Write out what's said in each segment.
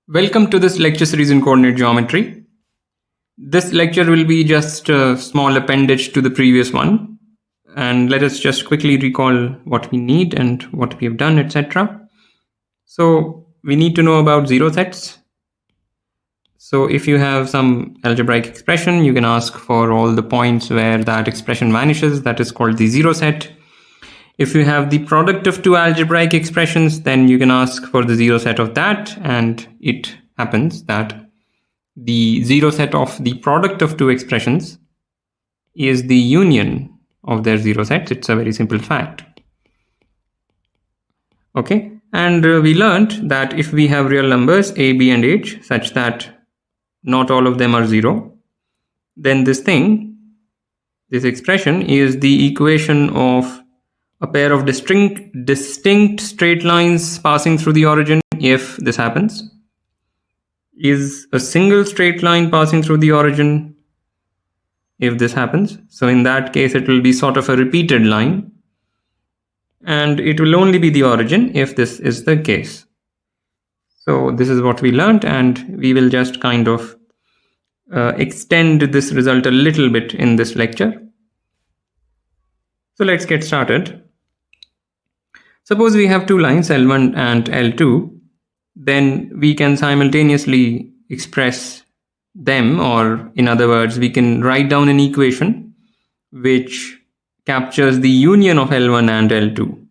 Welcome to this lecture series in coordinate geometry. This lecture will be just a small appendage to the previous one. And let us just quickly recall what we need and what we have done, etc. So we need to know about zero sets. So if you have some algebraic expression, you can ask for all the points where that expression vanishes. That is called the zero set. If you have the product of two algebraic expressions, then you can ask for the zero set of that, and it happens that the zero set of the product of two expressions is the union of their zero sets. It's a very simple fact. Okay, and we learned that if we have real numbers a, b, and h such that not all of them are zero, then this expression is the equation of a pair of distinct straight lines passing through the origin. If this happens, is a single straight line passing through the origin if this happens. So in that case, it will be sort of a repeated line, and it will only be the origin if this is the case. So this is what we learned, and we will just kind of extend this result a little bit in this lecture. So let's get started. Suppose we have two lines, L1 and L2, then we can simultaneously express them, or in other words, we can write down an equation which captures the union of L1 and L2.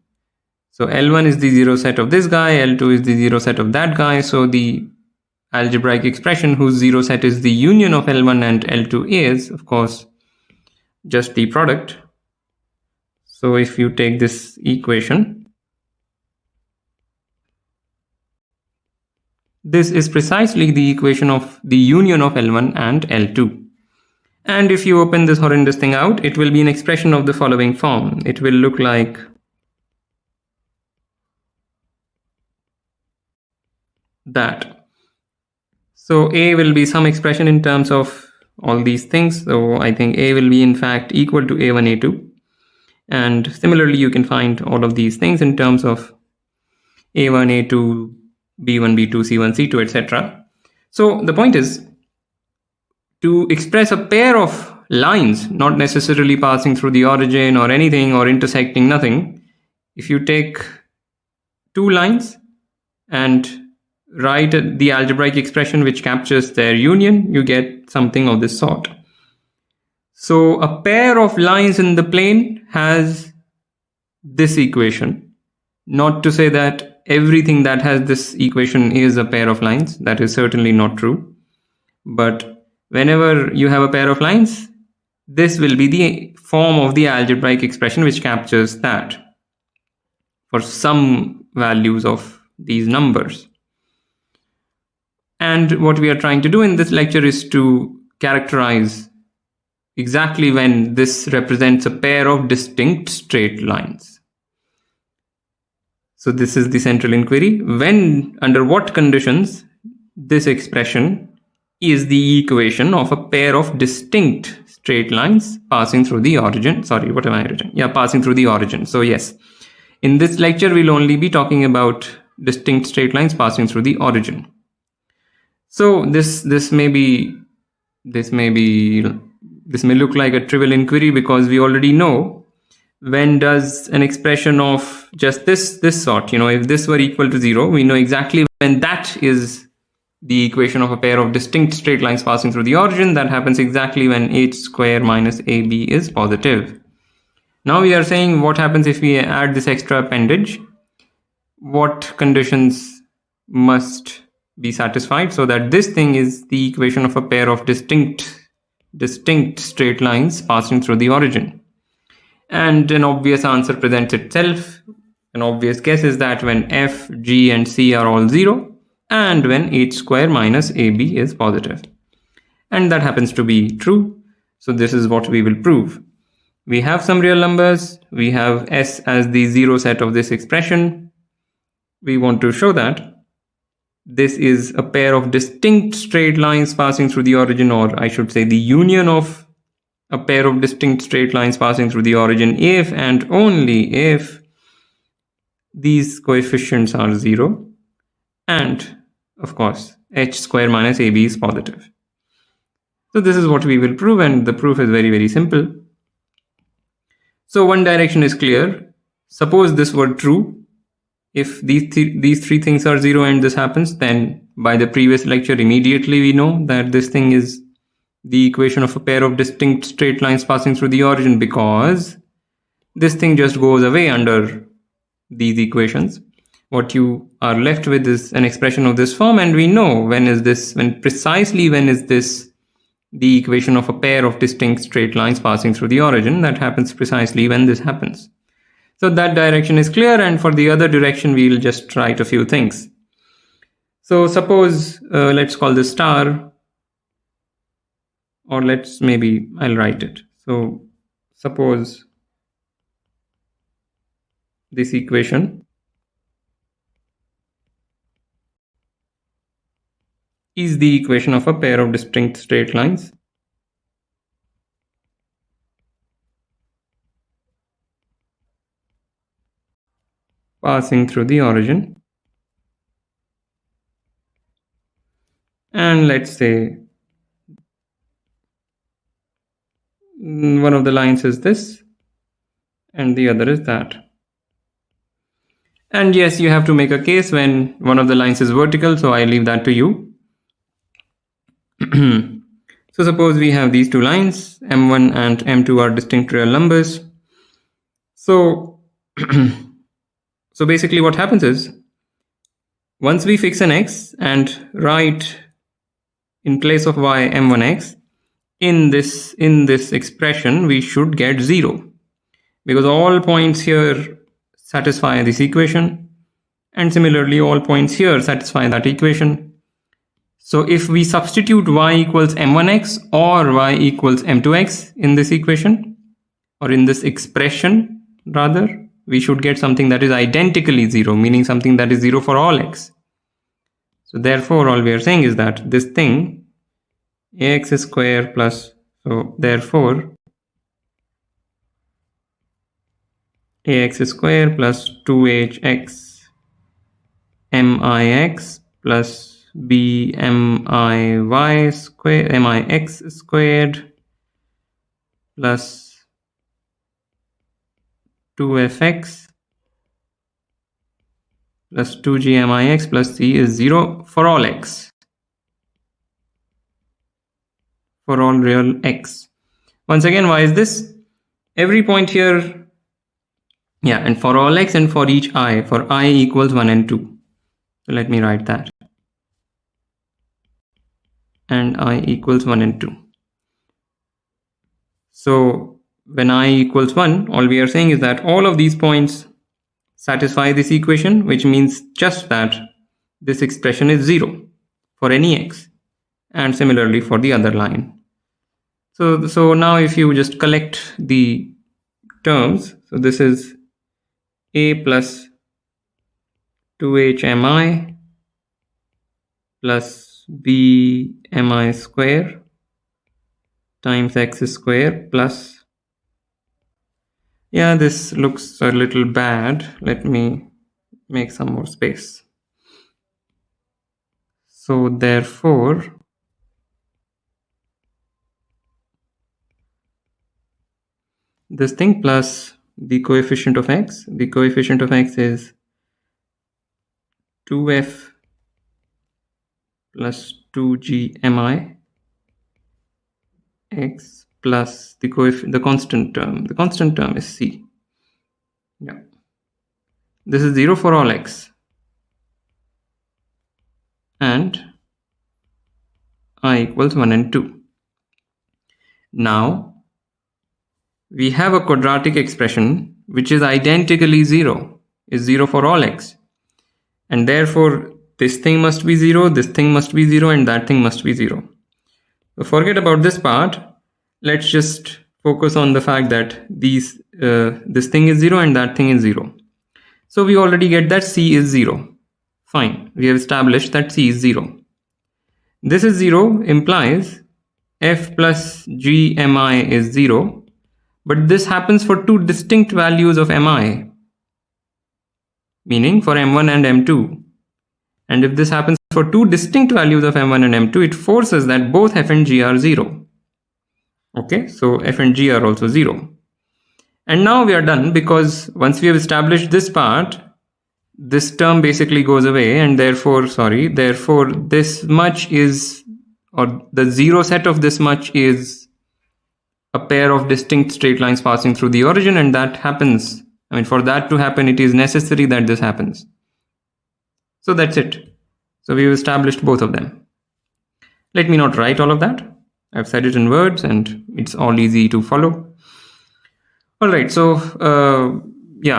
So L1 is the zero set of this guy, L2 is the zero set of that guy. So the algebraic expression whose zero set is the union of L1 and L2 is, of course, just the product. So if you take this equation, this is precisely the equation of the union of L1 and L2. And if you open this horrendous thing out, it will be an expression of the following form. It will look like that. So A will be some expression in terms of all these things. So I think A will be in fact equal to A1, A2. And similarly, you can find all of these things in terms of A1, A2, B1, B2, C1, C2, etc. So the point is to express a pair of lines, not necessarily passing through the origin or anything or intersecting nothing. If you take two lines and write the algebraic expression which captures their union, you get something of this sort. So a pair of lines in the plane has this equation. Not to say that everything that has this equation is a pair of lines. That is certainly not true. But whenever you have a pair of lines, this will be the form of the algebraic expression which captures that for some values of these numbers. And what we are trying to do in this lecture is to characterize exactly when this represents a pair of distinct straight lines. So this is the central inquiry. When, under what conditions, this expression is the equation of a pair of distinct straight lines passing through the origin. Sorry, what am I writing? Yeah, passing through the origin. So yes, in this lecture, we'll only be talking about distinct straight lines passing through the origin. So this may look like a trivial inquiry because we already know when does an expression of just this sort, if this were equal to 0, we know exactly when that is the equation of a pair of distinct straight lines passing through the origin. That happens exactly when h square minus ab is positive. Now we are saying what happens if we add this extra appendage. What conditions must be satisfied so that this thing is the equation of a pair of distinct straight lines passing through the origin. And an obvious answer presents itself. An obvious guess is that when f, g, and c are all 0, and when h square minus ab is positive. And that happens to be true. So this is what we will prove. We have some real numbers. We have s as the zero set of this expression. We want to show that this is a pair of distinct straight lines passing through the origin, or I should say the union of a pair of distinct straight lines passing through the origin if and only if these coefficients are 0 and of course, h square minus ab is positive. So this is what we will prove, and the proof is very, very simple. So one direction is clear. Suppose this were true. If these three things are 0 and this happens, then by the previous lecture, immediately we know that this thing is the equation of a pair of distinct straight lines passing through the origin, because this thing just goes away under these equations. What you are left with is an expression of this form, and we know when is this the equation of a pair of distinct straight lines passing through the origin. That happens precisely when this happens. So that direction is clear, and for the other direction, we'll just write a few things. So suppose, let's call this star, or I'll write it. So suppose this equation is the equation of a pair of distinct straight lines passing through the origin. And let's say one of the lines is this and the other is that. And yes, you have to make a case when one of the lines is vertical, so I leave that to you. So suppose we have these two lines, m1 and m2 are distinct real numbers. So basically what happens is, once we fix an x and write in place of y m1x, in this expression we should get 0, because all points here satisfy this equation, and similarly all points here satisfy that equation. So if we substitute y equals m1x or y equals m2x in this equation, or in this expression rather, we should get something that is identically 0, meaning something that is 0 for all x. So therefore all we are saying is that this thing ax square plus, so therefore ax square plus 2hx mix plus bmiy square mix squared plus 2fx plus 2gmix plus c is 0 for all x, for all real x. Once again, why is this? Every point here, yeah, and for all x and for each I, for I equals 1 and 2. So let me write that. And I equals 1 and 2. So when I equals 1, all we are saying is that all of these points satisfy this equation, which means just that this expression is 0 for any x, and similarly for the other line. So now if you just collect the terms, so this is a plus 2hmi plus b mi square times x square plus, yeah, this looks a little bad. Let me make some more space. So therefore this thing plus the coefficient of x is 2f plus 2gmi x plus the constant term. The constant term is c. Yeah, this is 0 for all x, and I equals 1 and 2. Now we have a quadratic expression which is identically 0, is 0 for all x, and therefore this thing must be 0, this thing must be 0, and that thing must be 0. So forget about this part. Let's just focus on the fact that this thing is 0 and that thing is 0. So we already get that c is 0. Fine, we have established that c is 0. This is 0 implies f plus g mi is 0, but this happens for two distinct values of mi, meaning for m1 and m2. And if this happens for two distinct values of m1 and m2, it forces that both f and g are 0. Okay, so f and g are also 0. And now we are done, because once we have established this part, this term basically goes away, and therefore this much is, or the 0 set of this much is a pair of distinct straight lines passing through the origin, and that happens. I mean, for that to happen, it is necessary that this happens. So that's it. So we've established both of them. Let me not write all of that. I've said it in words and it's all easy to follow. All right, so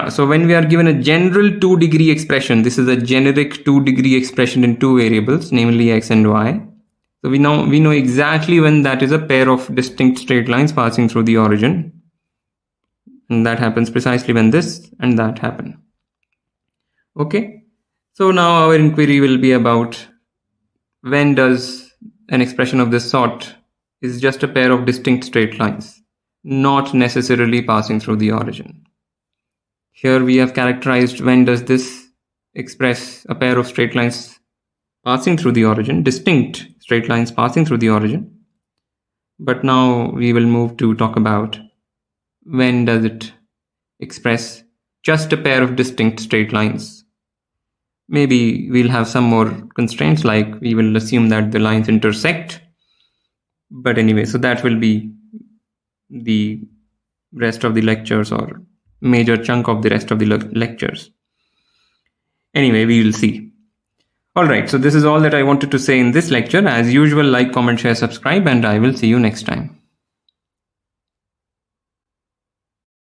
so when we are given a general 2-degree expression, this is a generic 2-degree expression in two variables, namely x and y. So we know exactly when that is a pair of distinct straight lines passing through the origin. And that happens precisely when this and that happen. Okay. So now our inquiry will be about when does an expression of this sort is just a pair of distinct straight lines, not necessarily passing through the origin. Here we have characterized when does this express a pair of straight lines passing through the origin, distinct straight lines passing through the origin. But now we will move to talk about when does it express just a pair of distinct straight lines. Maybe we'll have some more constraints, like we will assume that the lines intersect. But anyway, so that will be the rest of the lectures, or major chunk of the rest of the lectures. Anyway, we will see. All right, so this is all that I wanted to say in this lecture. As usual, like, comment, share, subscribe, and I will see you next time.